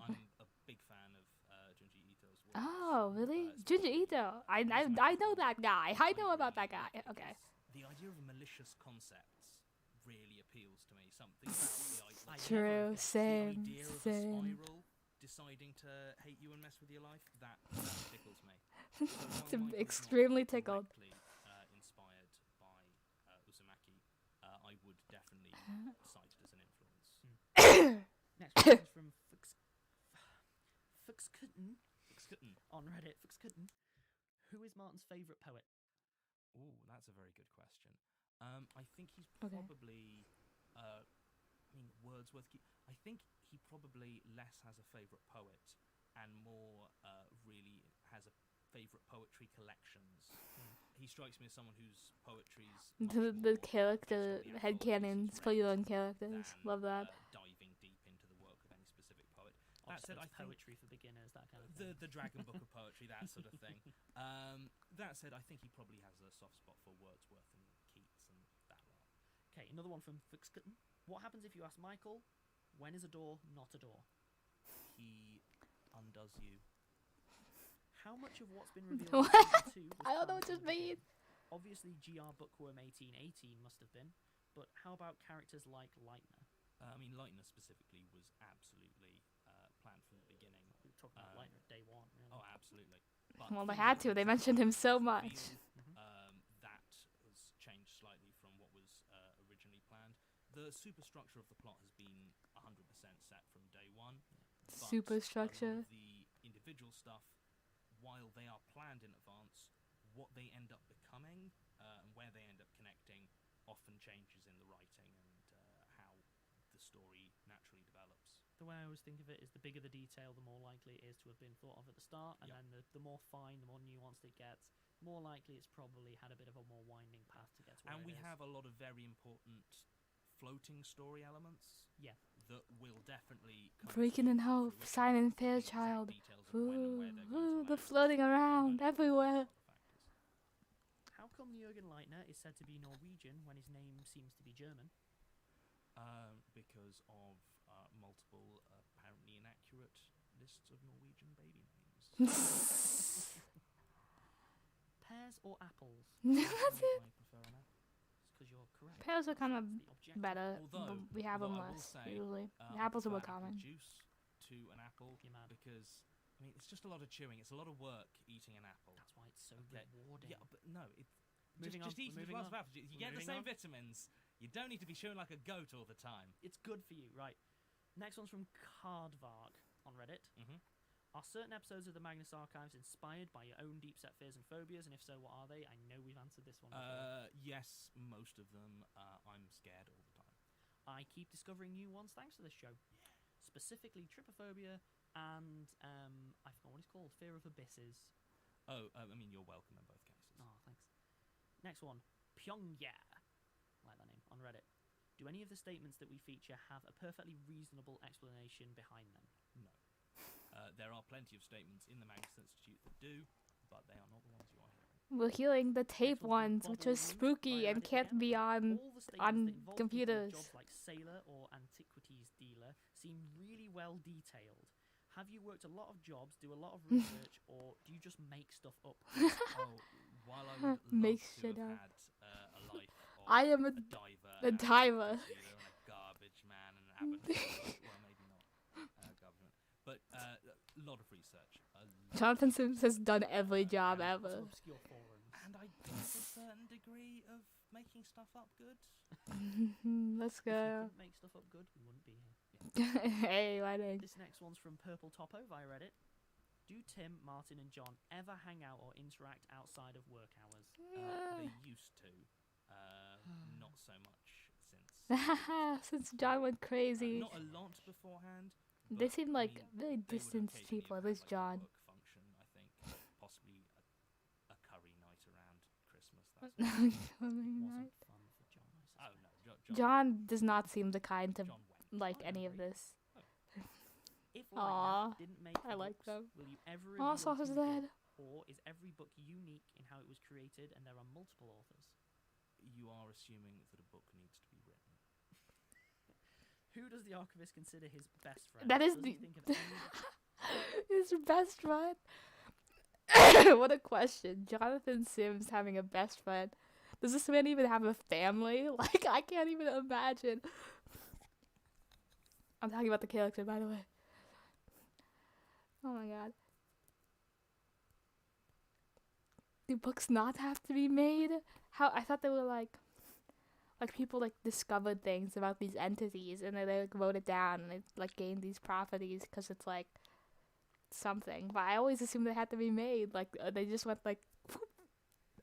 I'm a big fan of Junji Ito's work. Oh, really? Junji Ito. I know that guy. I know about that guy. Okay. The idea of malicious concepts really appeals to me. Something about True. Same. the idea of a Same. spiral deciding to hate you and mess with your life. That tickles me. I'm extremely tickled. Directly, inspired by Uzumaki, I would definitely cite it as an influence. Next one is from Fuxkitten on Reddit. Fuxkitten. Who is Martin's favourite poet? Oh, that's a very good question. I think he's Okay. probably. Wordsworth. I think he probably less has a favourite poet and more really has a favourite poetry collections. He strikes me as someone whose poetry's much The more character based on the headcanons anthologies for your own than, characters. Love that. diving deep into the work of any specific poet. That That said, I think poetry for beginners, that kind of thing. the Dragon Book of Poetry, that sort of thing. That said, I think he probably has a soft spot for Wordsworth and Keats and that lot. Okay, another one from Fuxkitten. What happens if you ask Michael, when is a door not a door? He undoes you. How much of what's been revealed What? in Season 2 was I don't know planned what this from the beginning? means. Obviously, GR Bookworm 1818 must have been, but how about characters like Lightner? Lightner specifically was absolutely planned from the beginning. We're talking about Lightner at day one, really. Oh, absolutely. But Well, they things had that to. They were mentioned him so revealed, much. that has changed slightly from what was originally planned. The superstructure of the plot has been 100% set from day one. But Superstructure. a lot of the individual stuff, while they are planned in advance, what they end up becoming and where they end up connecting often changes in the writing and how the story naturally develops. The way I always think of it is the bigger the detail, the more likely it is to have been thought of at the start, and Yep. then the more fine, the more nuanced it gets, more likely it's probably had a bit of a more winding path to get to where And it we is. have a lot of very important floating story elements. Yeah. That will definitely come Breaking to in Hope, fruition. Simon The exact Fairchild. details of when and where Ooh, they're going to ooh, they're land. floating around But everywhere. other factors. How come Jürgen Leitner is said to be Norwegian when his name seems to be German? Because of multiple apparently inaccurate lists of Norwegian baby names. Pairs or apples? That's I prefer an apple. It's because you're correct. Pears are kind of That's the objective. better, Although- but we have them although I will less say, usually. The I apples are more prefer apple common. juice to an apple You're mad. because I mean it's just a lot of chewing. It's a lot of work eating an apple. That's why it's so Okay. rewarding. Yeah, but no, Moving just on, eat moving glass on. of apple juice. You get the Moving same on. vitamins. You don't need to be chewing like a goat all the time. It's good for you, right? Next one's from Cardvarg on Reddit. Mhm. Are certain episodes of the Magnus Archives inspired by your own deep set fears and phobias? And if so, what are they? I know we've answered this one before. Yes, most of them. I'm scared all the time. I keep discovering new ones thanks to this show. Specifically, trypophobia and I forgot what it's called. Fear of abysses. Oh, I mean you're welcome in both cases. Oh, thanks. Next one, Pyongya. I like that name on Reddit. Do any of the statements that we feature have a perfectly reasonable explanation behind them? No. There are plenty of statements in the Magnus Institute that do, but they are not the ones you are hearing. We're hearing the tape Next one's ones, which Bubble are Root spooky by and Reddit can't again. be on. All the statements on that involve people with computers. jobs like sailor or antiquities dealer seem really well detailed. Have you worked a lot of jobs, do a lot of research, or do you just make stuff up? Oh, while I would love Make to shit have up. had a life of I am a a diver, a and diver. a dealer, and a garbage man, and an abattoir. Well, maybe not garbage man, but a lot of research. Jonathan Sims has done every job and ever. Obscure forums. And I guess a certain degree of making stuff up good. Let's If we go. couldn't make stuff up good, we wouldn't be here. Hey, why didn't? This next one's from Purple Topo via Reddit. Do Tim, Martin, and John ever hang out or interact outside of work hours? They used to, not so much since. Since John went crazy. Not a lot beforehand. They but, seem I like mean, very they would distant occasionally people, have at had, least like, a John. work function, I think, possibly a curry night around Christmas. That sort of thing. Wasn't fun for John, I Oh suspect. no, John does not seem the kind to John went. like I any of agree. this. If Aw, Lina didn't make I the like books, them. will you ever Oh, review Sauce what is you did? dead. Or is every book unique in how it was created and there are multiple authors? You are assuming that a book needs to be written. Who does the archivist consider his best friend? That is Does he the- think of any His best friend. What a question. Jonathan Sims having a best friend. Does this man even have a family? Like, I can't even imagine. I'm talking about the character, by the way. Oh my god. Do books not have to be made? How I thought they were like people like discovered things about these entities and then they like wrote it down and it like gained these properties because it's like something. But I always assumed they had to be made. Like they just went like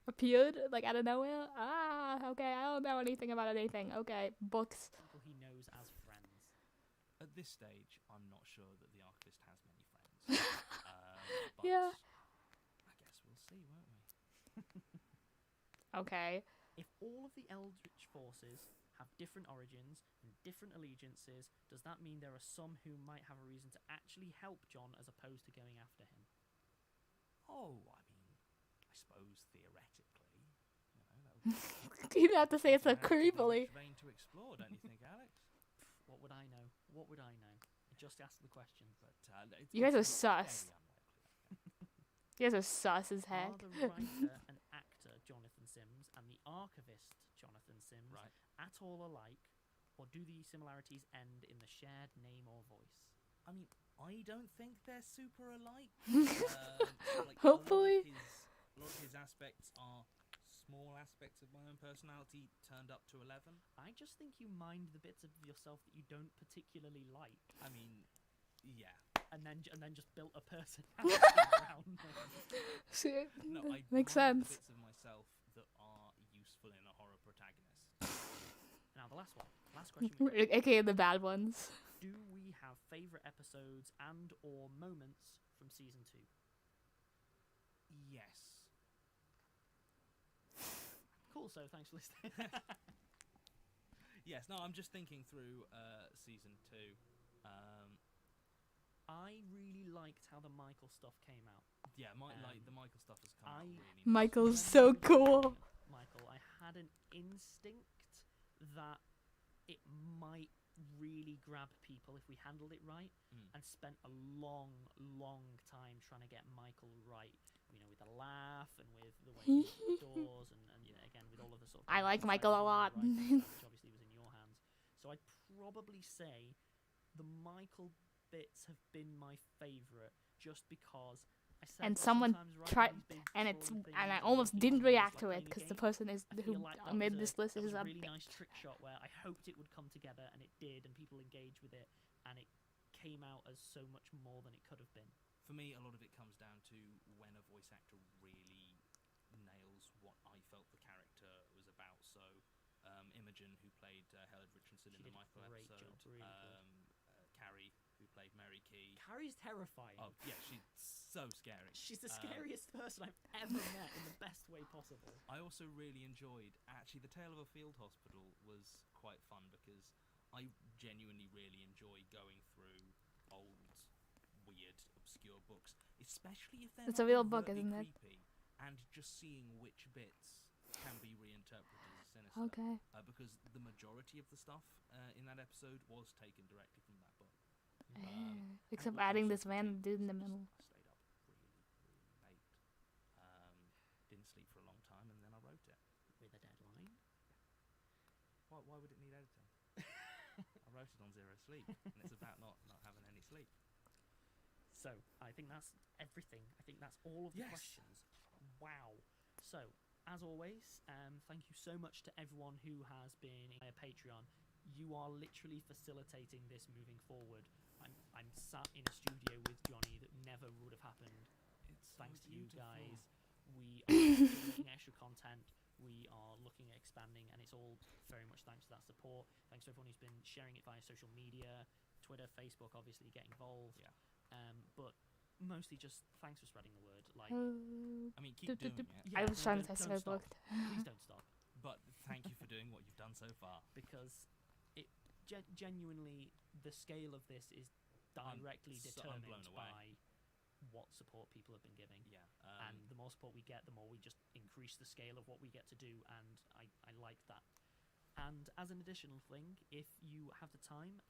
appeared like out of nowhere. Okay, I don't know anything about anything. Okay, books. people he knows as friends? At this stage, I'm not sure that the archivist has many friends. But Yeah. I guess we'll see, won't we? Okay. If all of the Eldritch forces have different origins and different allegiances, does that mean there are some who might have a reason to actually help John as opposed to going after him? Oh, I mean, I suppose theoretically, you know, that would be You have to say it so a relatively creepily. rich vein to explore, don't you think, Alex? What would I know? What would I know? I just asked the question. But You guys are it's sus. very unlikely. You guys are sus as heck. Are the writer and actor Jonathan Sims and the archivist Jonathan Sims Right. at all alike, or do the similarities end in the shared name or voice? I mean, I don't think they're super alike. Hopefully. A lot of his aspects are small aspects of my own personality turned up to 11. I just think you mind the bits of yourself that you don't particularly like, I mean, yeah. and then just built a personality around them. See, No, I makes mind sense. the bits of myself that are useful in a horror protagonist. Now the last one, last question. we got. AKA the bad ones. Do we have favourite episodes and or moments from season 2? Yes. Cool. So thanks for listening. Yes, no, I'm just thinking through season 2. I really liked how the Michael stuff came out. Yeah, like the Michael stuff has come out I- really Michael's nicely. so When we were cool. looking at Michael, I had an instinct that it might really grab people if we handled it right, Mm. and spent a long, long time trying to get Michael right. You know, with the laugh and with the way doors and again with all of the sort of I like character Michael a design lot. and writing stuff, which obviously was in your hands. So I'd probably say the Michael bits have been my favourite, just because I said And that someone sometimes writing tried, these big and it's sprawling and I things almost working didn't on them is react like to it playing a because the game. person is I who feel like that made was this list that was is a a really bitch. nice trick shot where I hoped it would come together, and it did, and people engaged with it, and it came out as so much more than it could have been. For me, a lot of it comes down to when a voice actor really nails what I felt the character was about. So, Imogen, who played Helen Richardson in She the did a Michael great episode, job, really good. Carrie, who played Mary Key. Carrie's terrifying. Oh yeah, she's so scary. She's the scariest person I've ever met in the best way possible. I also really enjoyed, actually, The Tale of a Field Hospital was quite fun because I genuinely really enjoy going through old, weird, obscure books, especially if they're It's a not real book, overtly isn't it? creepy, and just seeing which bits can be reinterpreted as sinister. Okay. Because the majority of the stuff in that episode was taken directly from that book. Except and adding also this random dude in the just middle. stayed up really, really late. Didn't sleep for a long time, and then I wrote it. With a deadline. Why would it need editing? I wrote it on zero sleep, and it's about not having any sleep. So, I think that's everything. I think that's all of the Yes. questions. Wow. So, as always, thank you so much to everyone who has been a Patreon. You are literally facilitating this moving forward. I'm sat in a studio with Johnny that never would have happened It's thanks so to you beautiful. guys. We are making extra content. We are looking at expanding, and it's all very much thanks to that support. Thanks to everyone who's been sharing it via social media, Twitter, Facebook, obviously get involved. Yeah. But mostly just thanks for spreading the word. Like, I mean, keep doing it. I was trying to don't test if I stop. booked. Please don't stop, But thank you for doing what you've done so far. because it genuinely, the scale of this is directly I'm determined blown away. by what support people have been giving. Yeah. And the more support we get, the more we just increase the scale of what we get to do, and I like that. And as an additional thing, if you have the time,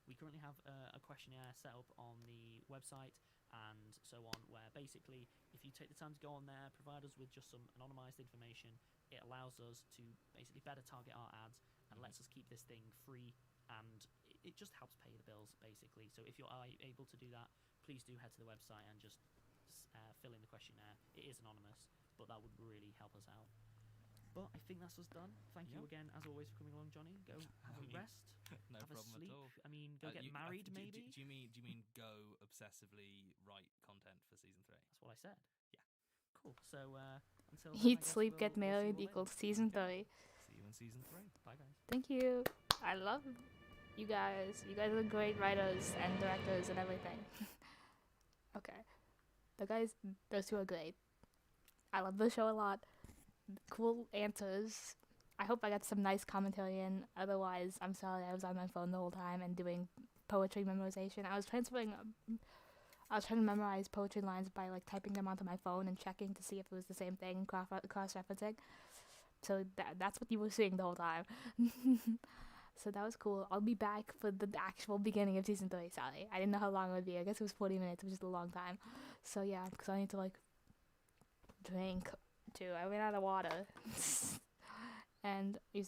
we currently have a questionnaire set up on the website and so on, where basically, if you take the time to go on there, provide us with just some anonymised information, it allows us to basically better target our ads and lets us keep this thing free, and it just helps pay the bills, basically. So if you're able to do that, please do head to the website and just fill in the questionnaire. It is anonymous, but that would really help us out. But I think that's us done. Thank you Yep. again, as always, for coming along, Johnny. Go have a rest, No have a problem sleep. at all. I mean, go get married, maybe. Do you mean go obsessively write content for season 3? That's what I said. Yeah. Cool. So until then, I Eat, guess sleep, get we'll see you married all later. equals season 3. See you in season 3. Bye, guys. Thank you. I love you guys. You guys are great writers and directors and everything. Okay. Those two are great. I love the show a lot. Cool answers. I hope I got some nice commentary in. Otherwise, I'm sorry, I was on my phone the whole time and doing poetry memorization. I was trying to memorize poetry lines by like typing them onto my phone and checking to see if it was the same thing, cross-referencing. So that's what you were seeing the whole time. So that was cool. I'll be back for the actual beginning of season 3. Sorry, I didn't know how long it would be. I guess it was 40 minutes, which is a long time. So yeah, because I need to like drink too. I ran out of water and use